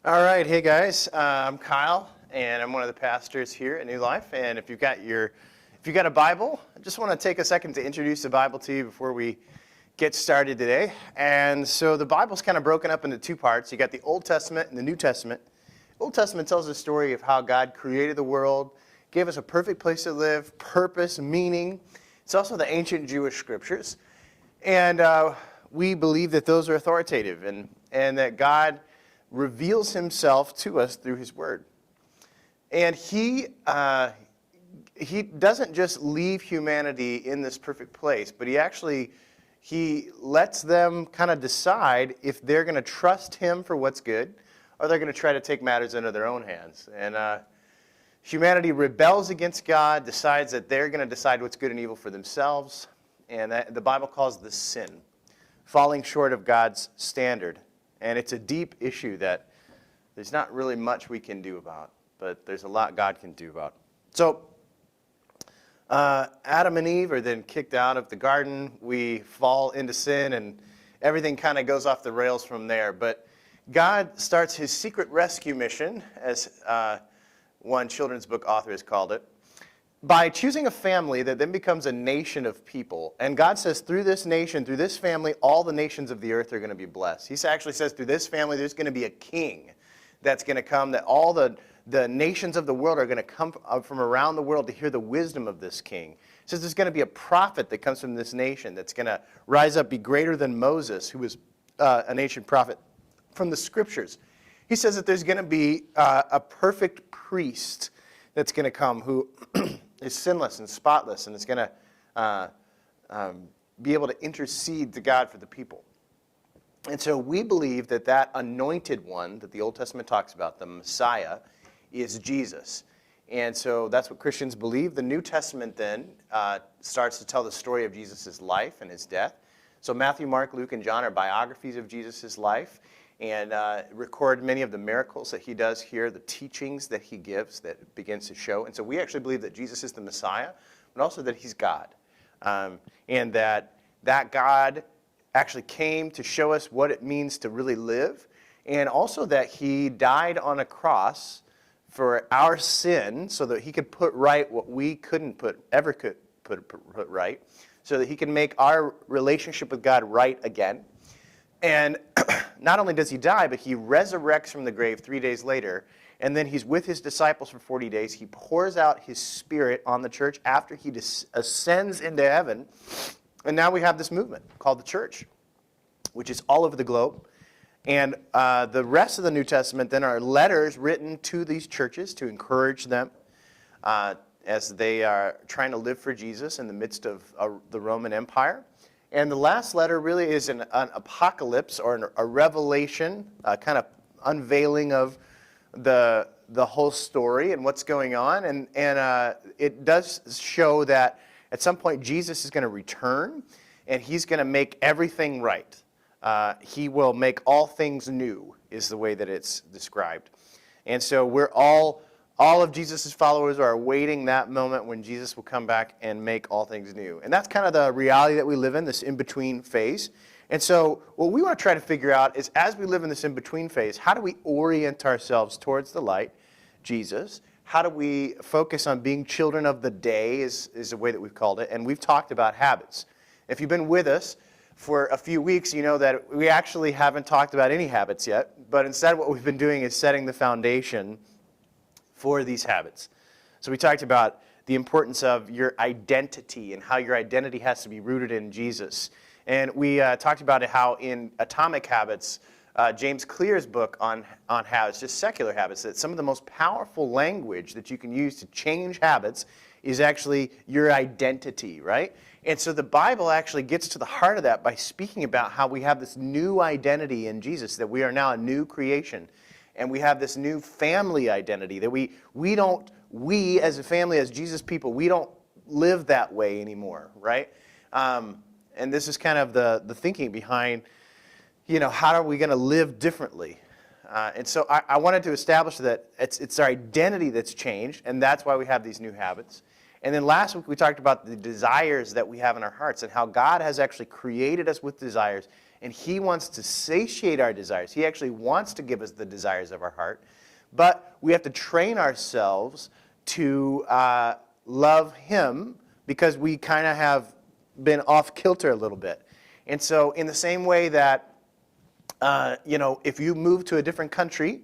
All right, hey guys, I'm Kyle, and I'm one of the pastors here at New Life. And if you've got a Bible, I just want to take a second to introduce the Bible to you before we get started today. And so the Bible's kind of broken up into two parts. You got the Old Testament and the New Testament. The Old Testament tells the story of how God created the world, gave us a perfect place to live, purpose, meaning. It's also the ancient Jewish scriptures, and we believe that those are authoritative, and that God reveals himself to us through his word. And he doesn't just leave humanity in this perfect place, but he lets them kind of decide if they're going to trust him for what's good, or they're going to try to take matters into their own hands. And humanity rebels against God, decides that they're going to decide what's good and evil for themselves, and the Bible calls this sin, falling short of God's standard. And it's a deep issue that there's not really much we can do about, but there's a lot God can do about. So Adam and Eve are then kicked out of the garden. We fall into sin, and everything kind of goes off the rails from there. But God starts his secret rescue mission, as one children's book author has called it, by choosing a family that then becomes a nation of people. And God says through this nation, through this family, all the nations of the earth are going to be blessed. He actually says through this family there's going to be a king that's going to come, that all the nations of the world are going to come from around the world to hear the wisdom of this king. He says there's going to be a prophet that comes from this nation that's going to rise up, be greater than Moses, who was a nation prophet from the scriptures. He says that there's going to be a perfect priest that's going to come who is sinless and spotless, and is going to be able to intercede to God for the people. And so we believe that that anointed one that the Old Testament talks about, the Messiah, is Jesus. And so that's what Christians believe. The New Testament then starts to tell the story of Jesus' life and his death. So Matthew, Mark, Luke, and John are biographies of Jesus' life, and record many of the miracles that he does here, the teachings that he gives that begins to show. And so we actually believe that Jesus is the Messiah, but also that he's God. And that God actually came to show us what it means to really live, and also that he died on a cross for our sin so that he could put right what we couldn't put right, so that he can make our relationship with God right again. And not only does he die, but he resurrects from the grave 3 days later, and then he's with his disciples for 40 days. He pours out his Spirit on the church after he ascends into heaven, and now we have this movement called the church, which is all over the globe. And the rest of the New Testament then are letters written to these churches to encourage them as they are trying to live for Jesus in the midst of the Roman Empire. And the last letter really is an apocalypse, or a revelation, a kind of unveiling of the whole story and what's going on. And it does show that at some point Jesus is going to return, and he's going to make everything right. He will make all things new, is the way that it's described. And so we're all of Jesus' followers are awaiting that moment when Jesus will come back and make all things new. And that's kind of the reality that we live in, this in-between phase. And so what we want to try to figure out is, as we live in this in-between phase, how do we orient ourselves towards the light, Jesus? How do we focus on being children of the day, is the way that we've called it. And we've talked about habits. If you've been with us for a few weeks, you know that we actually haven't talked about any habits yet. But instead what we've been doing is setting the foundation for these habits. So we talked about the importance of your identity and how your identity has to be rooted in Jesus. And we talked about how in Atomic Habits, James Clear's book on habits, just secular habits, that some of the most powerful language that you can use to change habits is actually your identity, right? And so the Bible actually gets to the heart of that by speaking about how we have this new identity in Jesus, that we are now a new creation. And we have this new family identity, that we as a family, as Jesus people, we don't live that way anymore, right? And this is kind of the thinking behind, how are we going to live differently? And so I wanted to establish that it's our identity that's changed, and that's why we have these new habits. And then last week we talked about the desires that we have in our hearts and how God has actually created us with desires and he wants to satiate our desires. He actually wants to give us the desires of our heart, but we have to train ourselves to love him because we kind of have been off kilter a little bit. And so in the same way that, if you move to a different country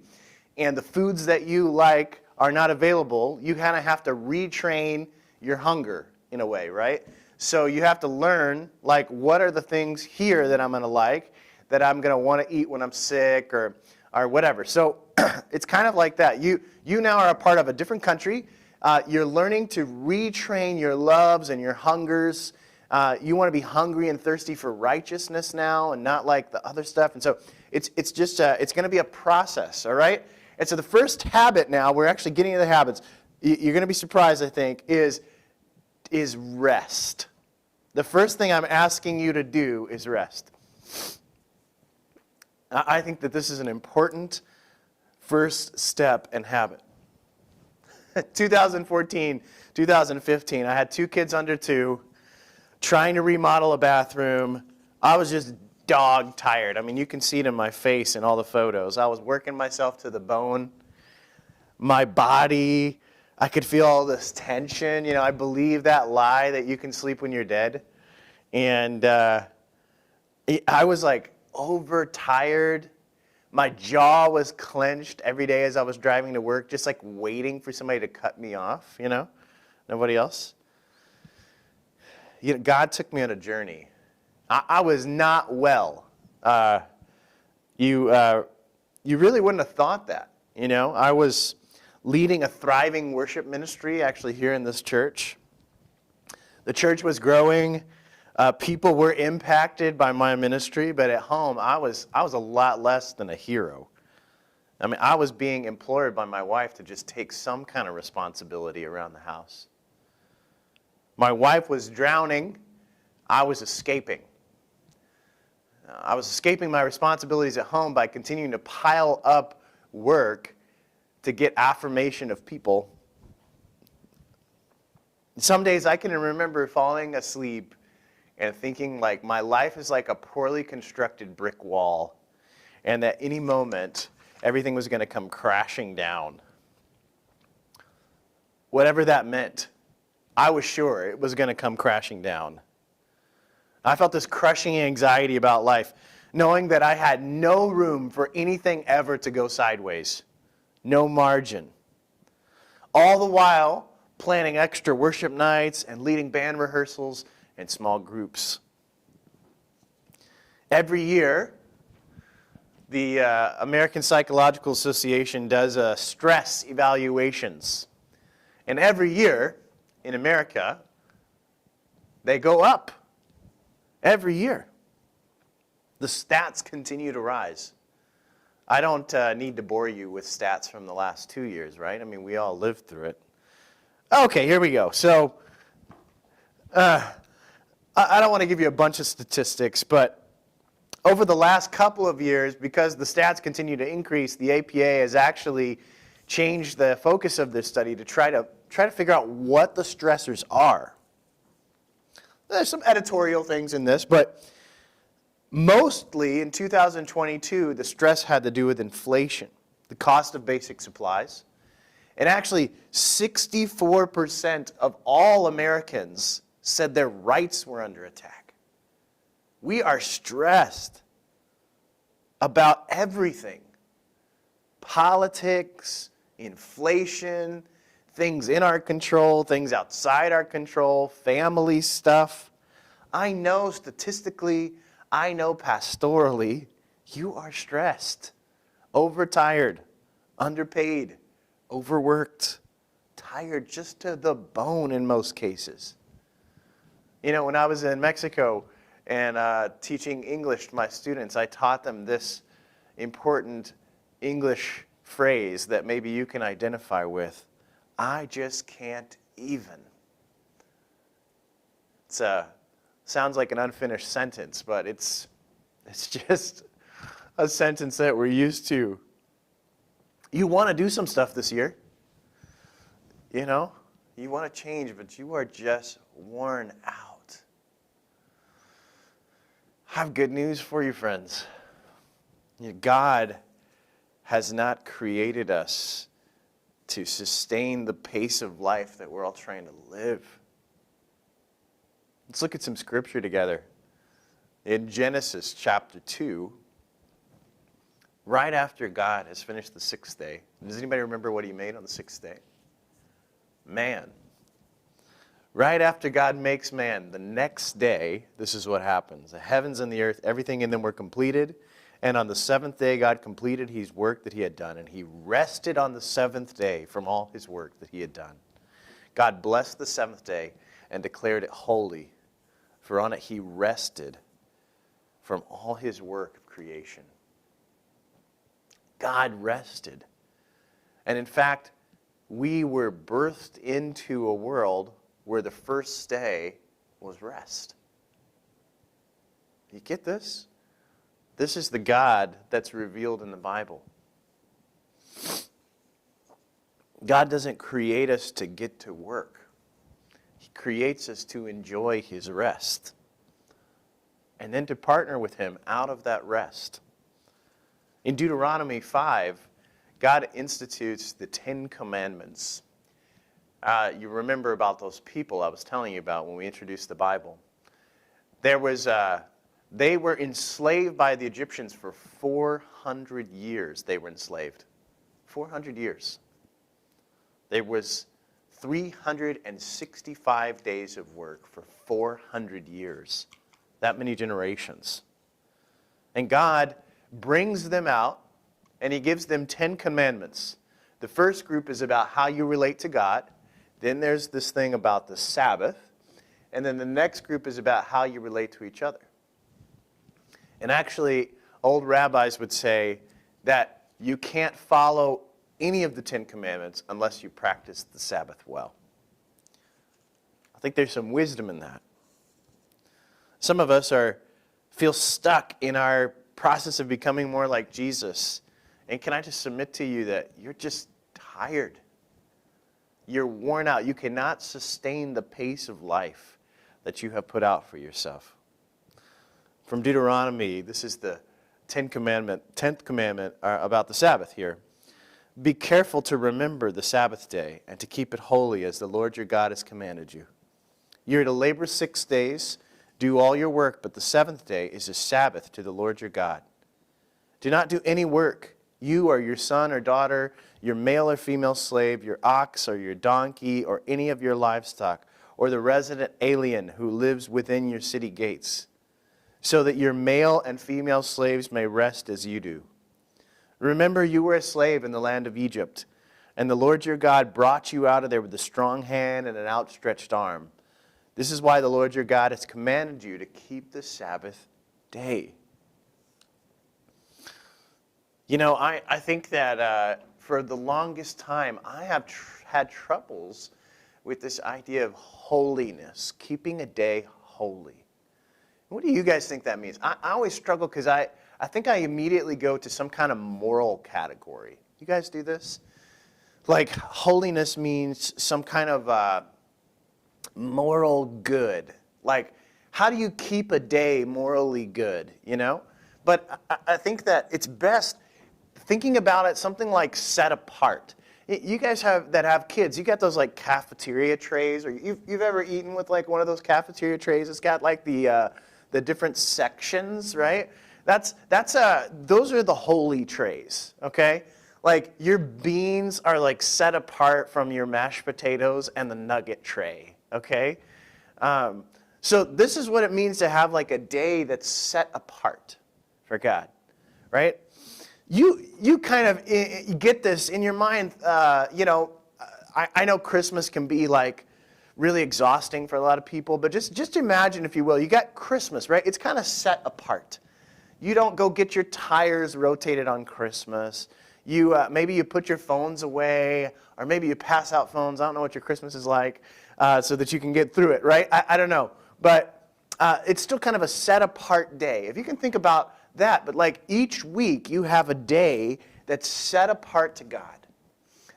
and the foods that you like are not available, you kind of have to retrain your hunger in a way, right? So you have to learn, like, what are the things here that I'm going to like, that I'm going to want to eat when I'm sick or whatever. So it's kind of like that. You now are a part of a different country. You're learning to retrain your loves and your hungers. You want to be hungry and thirsty for righteousness now and not like the other stuff. And so it's going to be a process, all right? And so the first habit now, we're actually getting into the habits. You're going to be surprised, I think, is rest. The first thing I'm asking you to do is rest. I think that this is an important first step and habit. 2014, 2015, I had 2 kids under 2, trying to remodel a bathroom. I was just dog tired. I mean, you can see it in my face in all the photos. I was working myself to the bone. My body, I could feel all this tension. I believe that lie that you can sleep when you're dead. And I was like overtired. My jaw was clenched every day as I was driving to work, just like waiting for somebody to cut me off, Nobody else. God took me on a journey. I was not well. You really wouldn't have thought that, I was leading a thriving worship ministry actually here in this church. The church was growing. People were impacted by my ministry, but at home I was a lot less than a hero. I mean, I was being implored by my wife to just take some kind of responsibility around the house. My wife was drowning. I was escaping. I was escaping my responsibilities at home by continuing to pile up work to get affirmation of people. Some days I can remember falling asleep and thinking like my life is like a poorly constructed brick wall, and at any moment everything was going to come crashing down. Whatever that meant, I was sure it was going to come crashing down. I felt this crushing anxiety about life, knowing that I had no room for anything ever to go sideways. No margin. All the while, planning extra worship nights and leading band rehearsals and small groups. Every year, the American Psychological Association does stress evaluations. And every year, in America, they go up. Every year. The stats continue to rise. I don't need to bore you with stats from the last 2 years, right? I mean, we all lived through it. Okay, here we go. So, I don't want to give you a bunch of statistics, but over the last couple of years, because the stats continue to increase, the APA has actually changed the focus of this study to try to figure out what the stressors are. There's some editorial things in this, but mostly in 2022, the stress had to do with inflation, the cost of basic supplies. And actually, 64% of all Americans said their rights were under attack. We are stressed about everything. Politics, inflation, things in our control, things outside our control, family stuff. I know statistically, I know pastorally, you are stressed, overtired, underpaid, overworked, tired just to the bone in most cases. When I was in Mexico and teaching English to my students, I taught them this important English phrase that maybe you can identify with. I just can't even. It sounds like an unfinished sentence, but it's just a sentence that we're used to. You want to do some stuff this year. You want to change, but you are just worn out. I have good news for you, friends. God has not created us to sustain the pace of life that we're all trying to live. Let's look at some scripture together. In Genesis chapter 2, right after God has finished the sixth day, does anybody remember what he made on the sixth day? Man. Right after God makes man, the next day, this is what happens. The heavens and the earth, everything in them were completed. And on the seventh day, God completed his work that he had done. And he rested on the seventh day from all his work that he had done. God blessed the seventh day and declared it holy. For on it he rested from all his work of creation. God rested. And in fact, we were birthed into a world where the first day was rest. You get this? This is the God that's revealed in the Bible. God doesn't create us to get to work. He creates us to enjoy his rest. And then to partner with him out of that rest. In Deuteronomy 5, God institutes the 10 Commandments. You remember about those people I was telling you about when we introduced the Bible. They were enslaved by the Egyptians for 400 years. They were enslaved. 400 years. There was 365 days of work for 400 years. That many generations. And God brings them out, and he gives them 10 commandments. The first group is about how you relate to God. Then there's this thing about the Sabbath. And then the next group is about how you relate to each other. And actually, old rabbis would say that you can't follow any of the 10 commandments unless you practice the Sabbath well. I think there's some wisdom in that. Some of us feel stuck in our process of becoming more like Jesus. And can I just submit to you that you're just tired. You're worn out. You cannot sustain the pace of life that you have put out for yourself. From Deuteronomy, this is the 10th commandment about the Sabbath here. Be careful to remember the Sabbath day and to keep it holy as the Lord your God has commanded you. You're to labor 6 days, do all your work, but the seventh day is a Sabbath to the Lord your God. Do not do any work, you or your son or daughter, your male or female slave, your ox or your donkey, or any of your livestock, or the resident alien who lives within your city gates, so that your male and female slaves may rest as you do. Remember, you were a slave in the land of Egypt, and the Lord your God brought you out of there with a strong hand and an outstretched arm. This is why the Lord your God has commanded you to keep the Sabbath day. You know, I think that for the longest time, I have had troubles with this idea of holiness, keeping a day holy. What do you guys think that means? I always struggle because I think I immediately go to some kind of moral category. You guys do this? Like, holiness means some kind of moral good. Like, how do you keep a day morally good, you know? But I think that it's best thinking about it something like set apart. You guys have kids, you got those like cafeteria trays, or you've ever eaten with like one of those cafeteria trays? It's got like the different sections, right? Those are the holy trays, okay? Like your beans are like set apart from your mashed potatoes and the nugget tray, okay? So this is what it means to have like a day that's set apart for God, right? You kind of get this in your mind. I know Christmas can be like really exhausting for a lot of people, but just imagine, if you will, you got Christmas, right? It's kind of set apart. You don't go get your tires rotated on Christmas. Maybe you put your phones away, or maybe you pass out phones. I don't know what your Christmas is like, so that you can get through it, right? I don't know, but it's still kind of a set apart day. If you can think about that, but like each week you have a day that's set apart to God.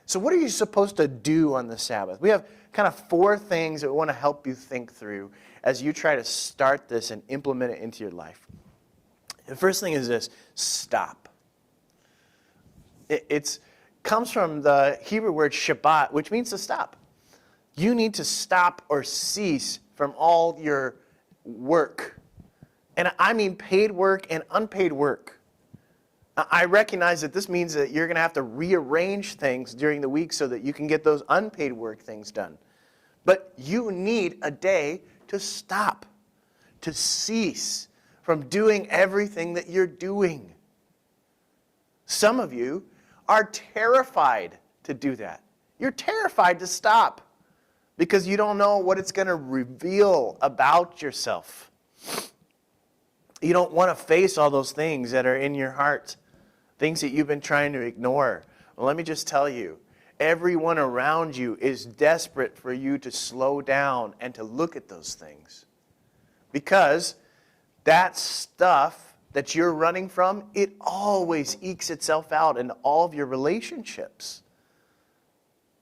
So what are you supposed to do on the Sabbath? We have kind of 4 things that we want to help you think through as you try to start this and implement it into your life. The first thing is this: stop. It comes from the Hebrew word Shabbat, which means to stop. You need to stop or cease from all your work. And I mean paid work and unpaid work. I recognize that this means that you're going to have to rearrange things during the week so that you can get those unpaid work things done. But you need a day to stop, to cease from doing everything that you're doing. Some of you are terrified to do that. You're terrified to stop because you don't know what it's going to reveal about yourself. You don't want to face all those things that are in your heart, things that you've been trying to ignore. Well, let me just tell you, everyone around you is desperate for you to slow down and to look at those things. Because that stuff that you're running from, it always ekes itself out in all of your relationships.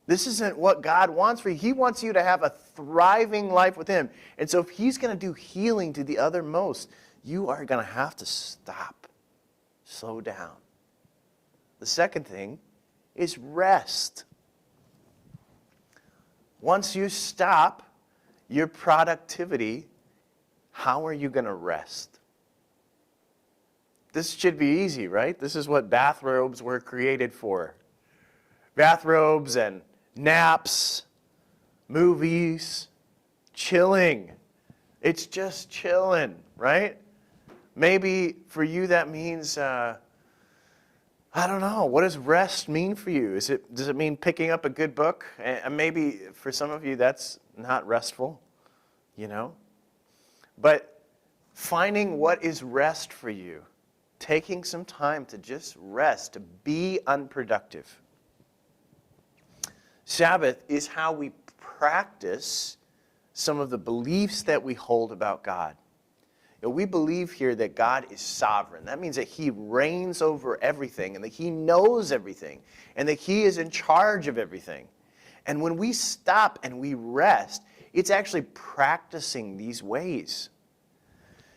This isn't what God wants for you. He wants you to have a thriving life with Him. And so if He's going to do healing to the othermost, you are going to have to stop, slow down. The second thing is rest. Once you stop your productivity, how are you going to rest? This should be easy, right? This is what bathrobes were created for. Bathrobes and naps, movies, chilling. It's just chilling, right? Maybe for you that means, I don't know, what does rest mean for you? Does it mean picking up a good book? And maybe for some of you that's not restful, you know? But finding what is rest for you, taking some time to just rest, to be unproductive. Sabbath is how we practice some of the beliefs that we hold about God. You know, we believe here that God is sovereign. That means that He reigns over everything and that He knows everything and that He is in charge of everything. And when we stop and we rest, it's actually practicing these ways.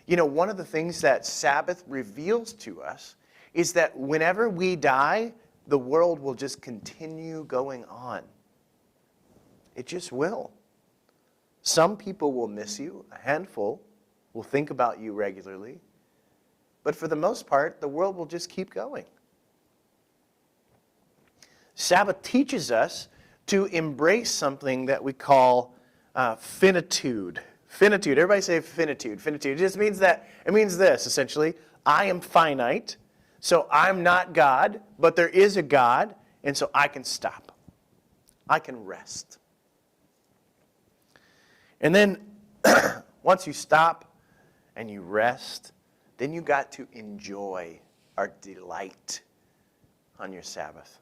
You know, one of the things that Sabbath reveals to us is that whenever we die, the world will just continue going on. It just will. Some people will miss you, a handful will think about you regularly, but for the most part, the world will just keep going. Sabbath teaches us to embrace something that we call finitude. Finitude. Everybody say finitude. Finitude. It just means that, it means this, essentially. I am finite, so I'm not God, but there is a God, and so I can stop. I can rest. And then, once you stop and you rest, then you got to enjoy or delight on your Sabbath.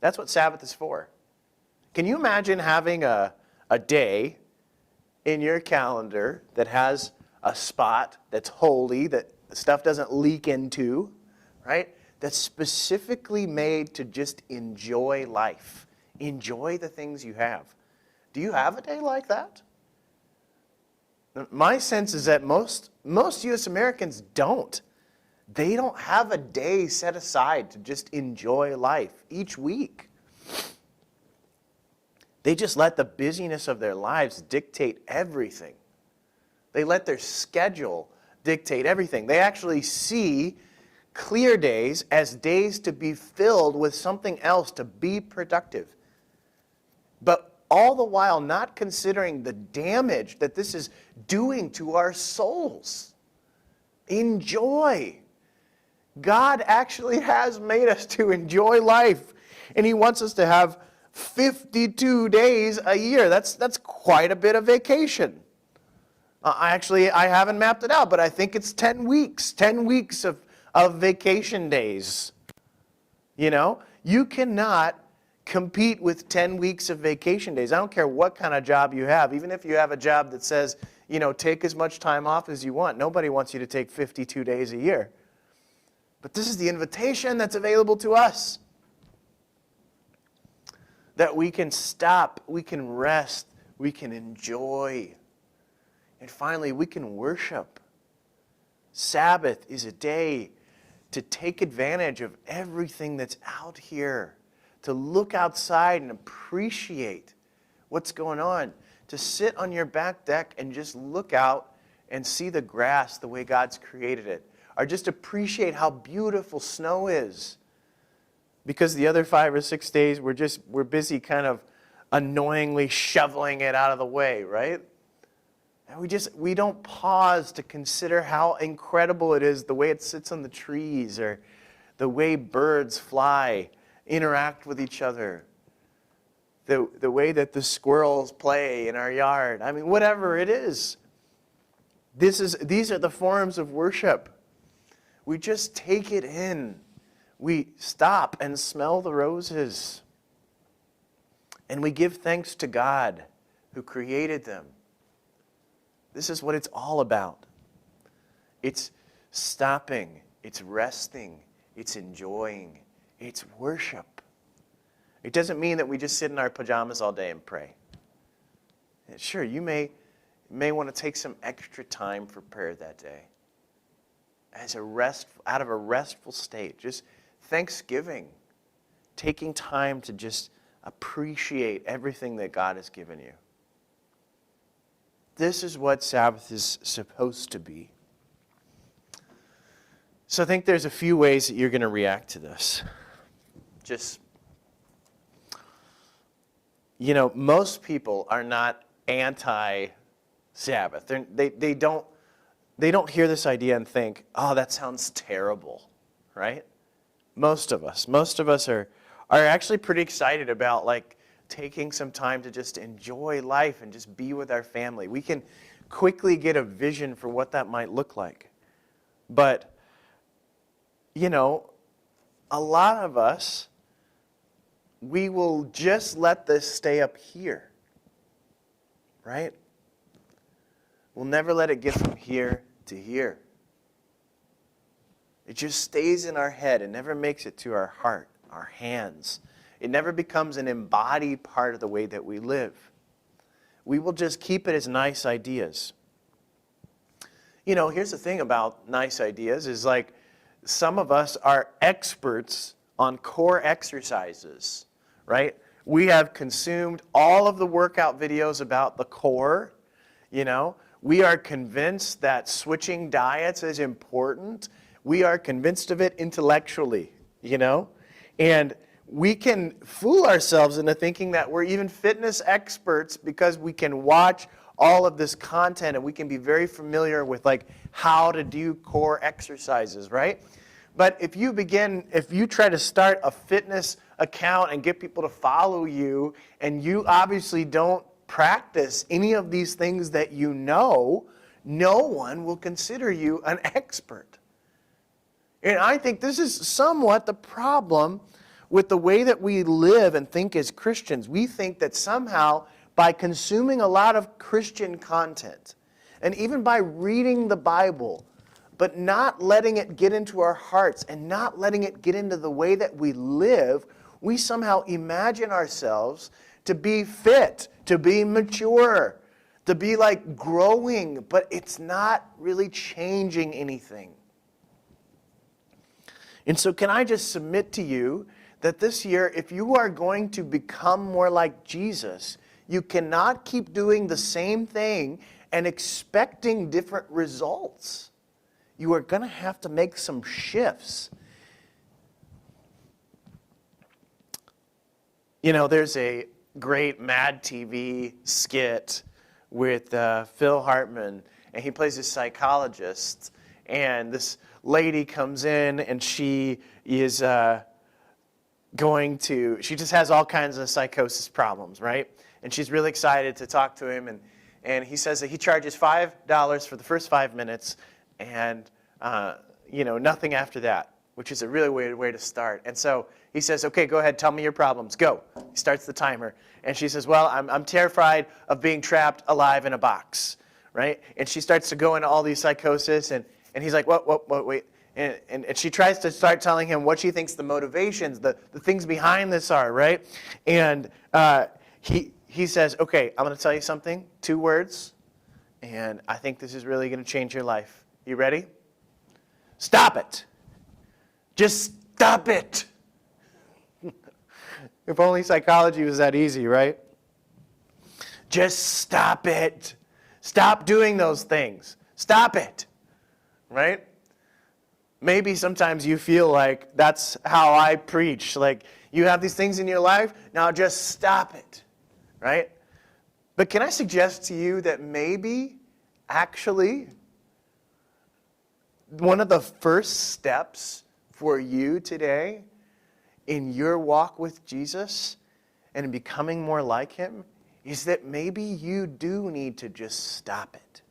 That's what Sabbath is for. Can you imagine having a day in your calendar that has a spot that's holy, that stuff doesn't leak into, right? That's specifically made to just enjoy life. Enjoy the things you have. Do you have a day like that? My sense is that most U.S. Americans don't. They don't have a day set aside to just enjoy life each week. They just let the busyness of their lives dictate everything. They let their schedule dictate everything. They actually see clear days as days to be filled with something else, to be productive. But all the while not considering the damage that this is doing to our souls. Enjoy. God actually has made us to enjoy life, and He wants us to have 52 days a year. That's quite a bit of vacation. I haven't mapped it out, but I think it's 10 weeks. 10 weeks of vacation days. You know, you cannot compete with 10 weeks of vacation days. I don't care what kind of job you have. Even if you have a job that says, you know, take as much time off as you want. Nobody wants you to take 52 days a year. But this is the invitation that's available to us. That we can stop, we can rest, we can enjoy. And finally, we can worship. Sabbath is a day to take advantage of everything that's out here, to look outside and appreciate what's going on, to sit on your back deck and just look out and see the grass the way God's created it, or just appreciate how beautiful snow is. Because the other 5 or 6 days we're busy kind of annoyingly shoveling it out of the way, right? And we don't pause to consider how incredible it is, the way it sits on the trees, or the way birds fly, interact with each other, the way that the squirrels play in our yard. I mean, whatever it is. These are the forms of worship. We just take it in. We stop and smell the roses. And we give thanks to God who created them. This is what it's all about. It's stopping, it's resting, it's enjoying, it's worship. It doesn't mean that we just sit in our pajamas all day and pray. Sure, you may want to take some extra time for prayer that day. Out of a restful state, just thanksgiving, taking time to just appreciate everything that God has given you. This is what Sabbath is supposed to be. So I think there's a few ways that you're going to react to this. Most people are not anti-Sabbath. They don't hear this idea and think, oh, that sounds terrible, right? Most of us are actually pretty excited about taking some time to just enjoy life and just be with our family. We can quickly get a vision for what that might look like. But, a lot of us, we will just let this stay up here, right? We'll never let it get from here to here. It just stays in our head. It never makes it to our heart, our hands. It never becomes an embodied part of the way that we live. We will just keep it as nice ideas. Here's the thing about nice ideas is some of us are experts on core exercises, right? We have consumed all of the workout videos about the core, We are convinced that switching diets is important. We are convinced of it intellectually, And we can fool ourselves into thinking that we're even fitness experts because we can watch all of this content and we can be very familiar with how to do core exercises, right? But if you try to start a fitness account and get people to follow you, and you obviously don't practice any of these things that no one will consider you an expert. And I think this is somewhat the problem with the way that we live and think as Christians. We think that somehow by consuming a lot of Christian content, and even by reading the Bible, but not letting it get into our hearts and not letting it get into the way that we live, we somehow imagine ourselves to be fit, to be mature, to be growing, but it's not really changing anything. And so can I just submit to you that this year, if you are going to become more like Jesus, you cannot keep doing the same thing and expecting different results. You are going to have to make some shifts. There's a great Mad TV skit with Phil Hartman, and he plays a psychologist, and this lady comes in and she is she just has all kinds of psychosis problems, right? And she's really excited to talk to him, and he says that he charges $5 for the first 5 minutes and nothing after that, which is a really weird way to start. And so he says, okay, go ahead, tell me your problems, go. He starts the timer. And she says, well, I'm terrified of being trapped alive in a box, right? And she starts to go into all these psychosis, and he's like, wait. And she tries to start telling him what she thinks the motivations, the things behind this are, right? And he says, okay, I'm going to tell you something, 2 words, and I think this is really going to change your life. You ready? Stop it. Just stop it. If only psychology was that easy, right? Just stop it. Stop doing those things. Stop it. Right? Maybe sometimes you feel like that's how I preach. Like, you have these things in your life, now just stop it. Right? But can I suggest to you that maybe, actually, one of the first steps for you today in your walk with Jesus and in becoming more like him is that maybe you do need to just stop it.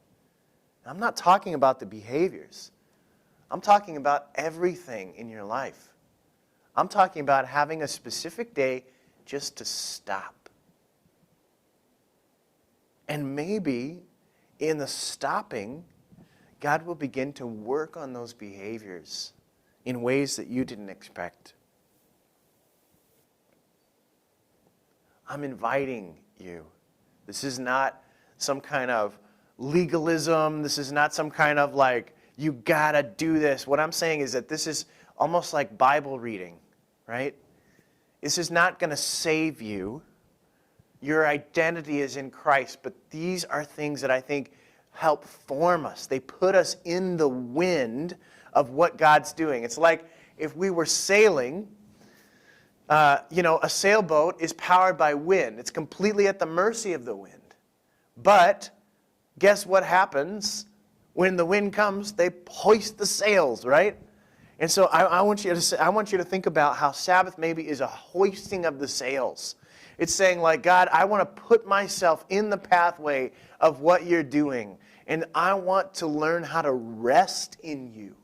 I'm not talking about the behaviors. I'm talking about everything in your life. I'm talking about having a specific day just to stop. And maybe in the stopping, God will begin to work on those behaviors in ways that you didn't expect. I'm inviting you. This is not some kind of legalism. This is not some kind of like, you gotta do this. What I'm saying is that this is almost like Bible reading, right? This is not going to save you. Your identity is in Christ, but these are things that I think help form us. They put us in the wind of what God's doing. It's like if we were sailing, a sailboat is powered by wind. It's completely at the mercy of the wind. But guess what happens when the wind comes? They hoist the sails, right? And so I want you to think about how Sabbath maybe is a hoisting of the sails. It's saying like, God, I want to put myself in the pathway of what you're doing. And I want to learn how to rest in you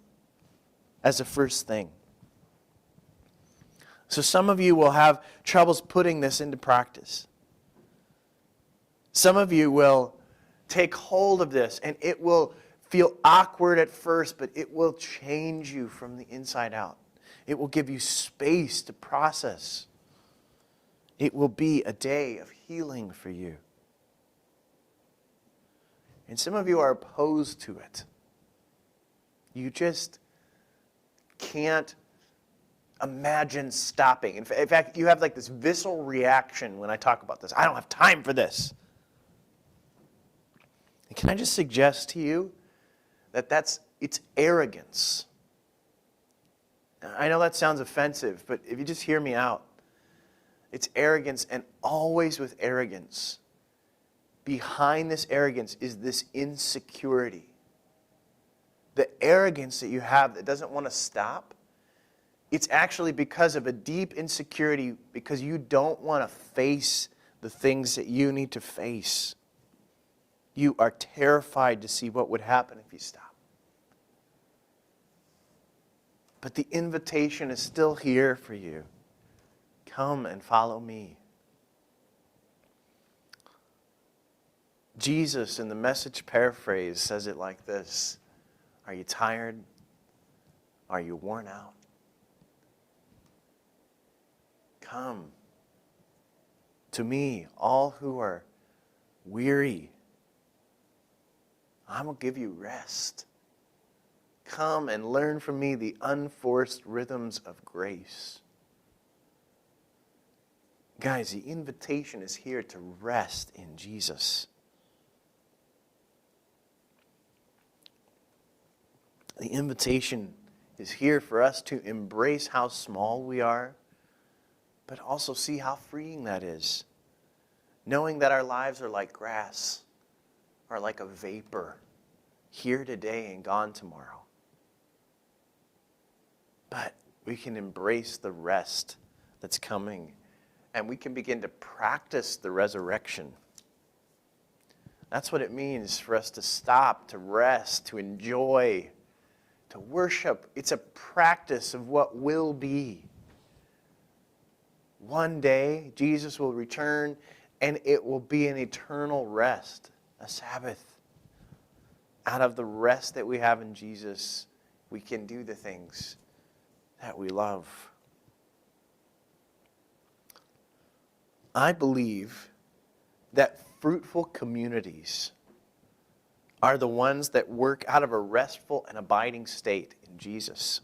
as a first thing. So some of you will have troubles putting this into practice. Some of you will take hold of this and it will feel awkward at first, but it will change you from the inside out. It will give you space to process. It will be a day of healing for you. And some of you are opposed to it. You just can't imagine stopping. In fact, you have like this visceral reaction when I talk about this. I don't have time for this. And can I just suggest to you that it's arrogance. I know that sounds offensive, but if you just hear me out, it's arrogance, and always with arrogance. Behind this arrogance is this insecurity. The arrogance that you have that doesn't want to stop, it's actually because of a deep insecurity, because you don't want to face the things that you need to face. You are terrified to see what would happen if you stop. But the invitation is still here for you. Come and follow me. Jesus, in the Message paraphrase, says it like this. Are you tired? Are you worn out? Come to me, all who are weary. I will give you rest. Come and learn from me the unforced rhythms of grace. Guys, the invitation is here to rest in Jesus. The invitation is here for us to embrace how small we are, but also see how freeing that is. Knowing that our lives are like grass, are like a vapor, here today and gone tomorrow. But we can embrace the rest that's coming, and we can begin to practice the resurrection. That's what it means for us to stop, to rest, to enjoy, to worship. It's a practice of what will be. One day, Jesus will return, and it will be an eternal rest, a Sabbath. Out of the rest that we have in Jesus, we can do the things that we love. I believe that fruitful communities are the ones that work out of a restful and abiding state in Jesus.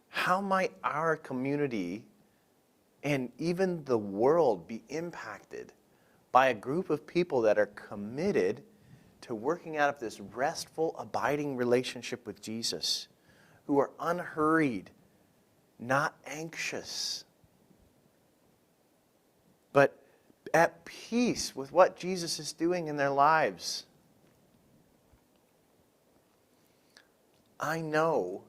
How might our community and even the world be impacted by a group of people that are committed to working out of this restful, abiding relationship with Jesus, who are unhurried, not anxious, but at peace with what Jesus is doing in their lives? I know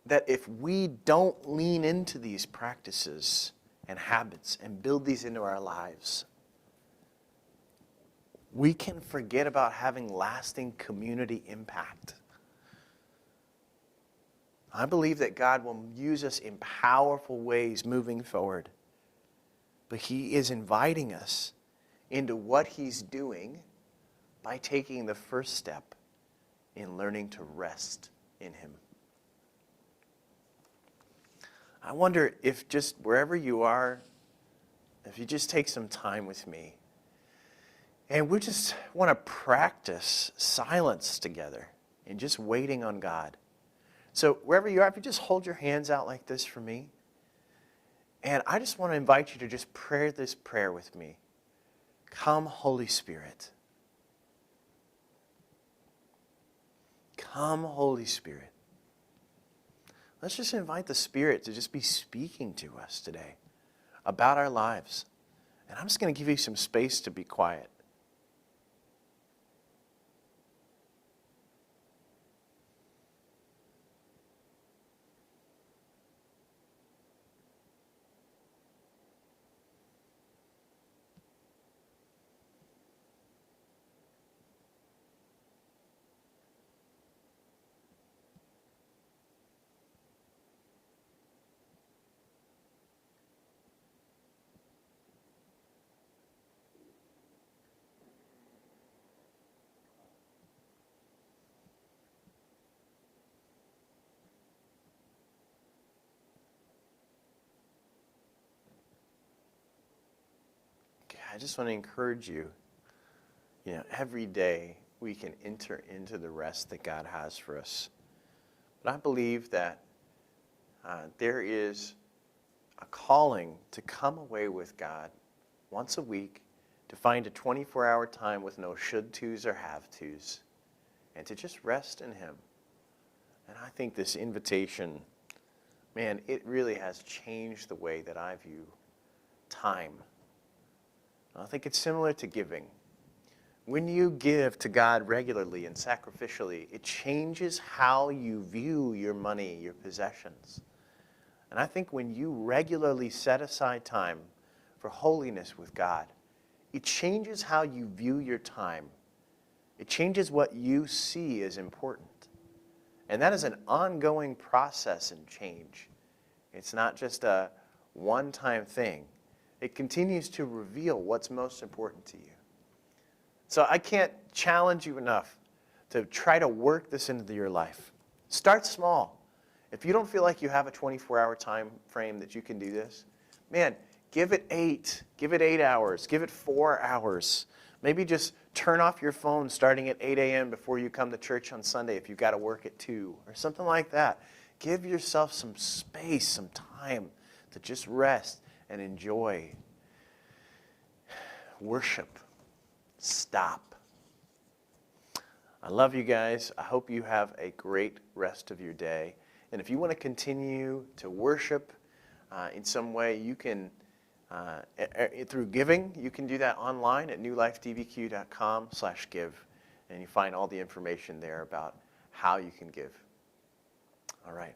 that if we don't lean into these practices and habits and build these into our lives, we can forget about having lasting community impact. I believe that God will use us in powerful ways moving forward. But He is inviting us into what He's doing by taking the first step in learning to rest in Him. I wonder if just wherever you are, if you just take some time with me, and we just want to practice silence together and just waiting on God. So wherever you are, if you just hold your hands out like this for me, and I just want to invite you to just pray this prayer with me. Come, Holy Spirit. Come, Holy Spirit. Let's just invite the Spirit to just be speaking to us today about our lives. And I'm just going to give you some space to be quiet. I just want to encourage you, every day we can enter into the rest that God has for us. But I believe that there is a calling to come away with God once a week, to find a 24-hour time with no should-tos or have-tos, and to just rest in Him. And I think this invitation, man, it really has changed the way that I view time. I think it's similar to giving. When you give to God regularly and sacrificially, it changes how you view your money, your possessions. And I think when you regularly set aside time for holiness with God, it changes how you view your time. It changes what you see as important. And that is an ongoing process and change. It's not just a one-time thing. It continues to reveal what's most important to you. So I can't challenge you enough to try to work this into your life. Start small. If you don't feel like you have a 24-hour time frame that you can do this, man, give it 8. Give it 8 hours. Give it 4 hours. Maybe just turn off your phone starting at 8 a.m. before you come to church on Sunday if you've got to work at 2 or something like that. Give yourself some space, some time to just rest and enjoy. Worship. Stop. I love you guys. I hope you have a great rest of your day. And if you want to continue to worship in some way, you can, through giving, you can do that online at newlifedbq.com/give. And you find all the information there about how you can give. All right.